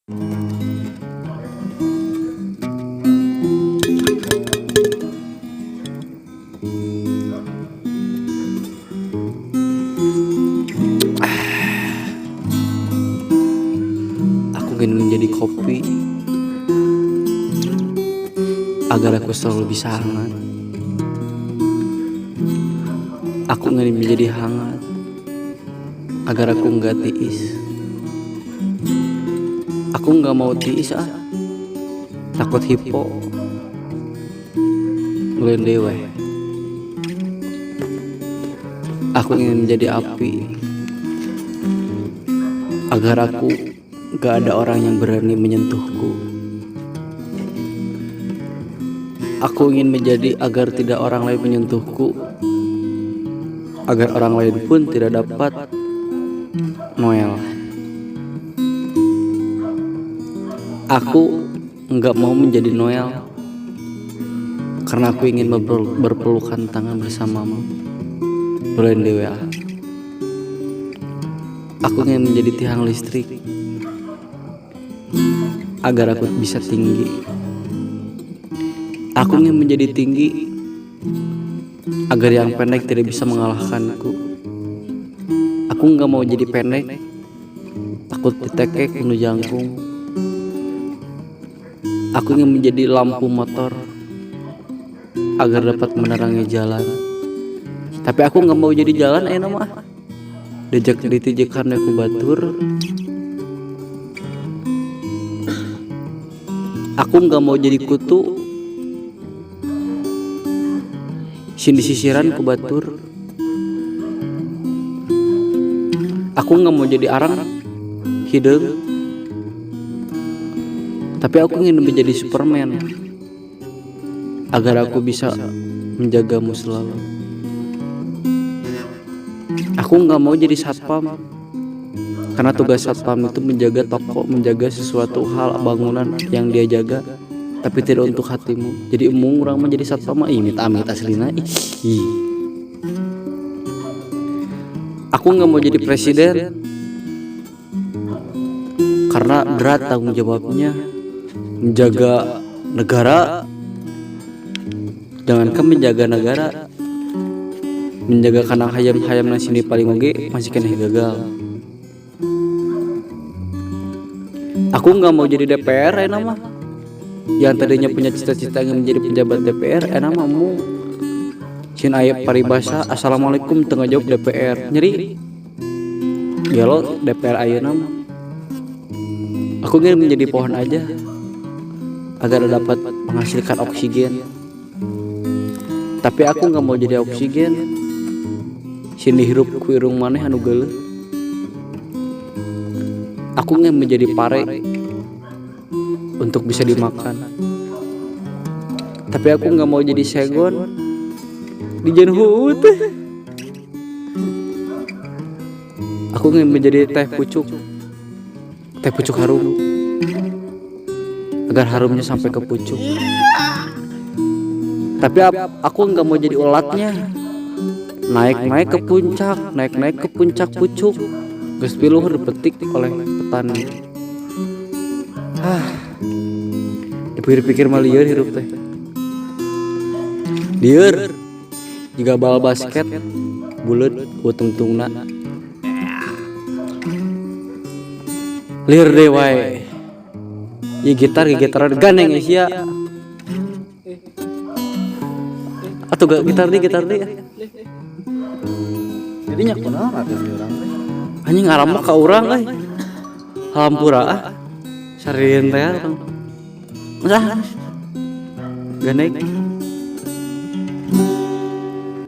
Aku ingin menjadi kopi agar aku selalu bisa hangat. Aku ingin menjadi hangat agar aku enggak tiis. Aku enggak mau tiis takut hipo ngelendewe. Aku ingin menjadi api agar aku gak ada orang yang berani menyentuhku. Aku ingin menjadi agar tidak orang lain menyentuhku, agar orang lain pun tidak dapat Noel. Aku enggak mau menjadi Noel karena aku ingin berpelukan tangan bersamamu bulan dewa. Aku ingin menjadi tiang listrik agar aku bisa tinggi. Aku ingin menjadi tinggi agar yang pendek tidak bisa mengalahkanku. Aku enggak mau jadi pendek, takut ditekek penuh jangkung. Aku ingin menjadi lampu motor agar dapat menerangi jalan. Tapi aku enggak mau jadi jalan mah. Dejak ditijekan aku batur. Aku enggak mau jadi kutu sin disisiran ku batur. Aku enggak mau jadi arang hideung. Tapi aku ingin menjadi Superman agar aku bisa menjagamu selalu. Aku enggak mau jadi satpam karena tugas satpam itu menjaga toko, menjaga sesuatu hal bangunan yang dia jaga, tapi tidak untuk hatimu. Jadi orang menjadi satpam amit-amit aslina. Aku enggak mau jadi presiden karena berat tanggung jawabnya menjaga negara. Jangankan menjaga negara, menjaga kandang hayam-hayam nang sini paling oge masih kena gagal. Aku enggak mau jadi DPR mah. Yang tadinya punya cita-cita ingin menjadi pejabat DPR mah mu sin aya paribasa assalamualaikum tengah jawab DPR nyeri. Gelo DPR ayeuna mah. Aku ingin menjadi pohon aja agar dapat menghasilkan oksigen. Tapi aku enggak mau jadi oksigen sini hirup ku irung maneh anu geuleuh. Aku ingin menjadi pare untuk bisa dimakan. Tapi aku enggak mau jadi segon di jenhut. Aku ingin menjadi teh pucuk harum agar harumnya sampai ke pucuk. Tapi aku enggak mau jadi ulatnya, naik ke puncak pucuk, geus piluhur dipetik oleh petani. Dipikir-pikir mah lieur hirup teh. Lieur jika bal basket buleut utungtungna. Lieur deui wae. Ieu gitaran gandeng sia. Atuh gak gitar deh. Jadi nya kunaon atuh urang teh? Anjing ngaramuk ka urang euy. Hampura sarieun teh. Masa gandeng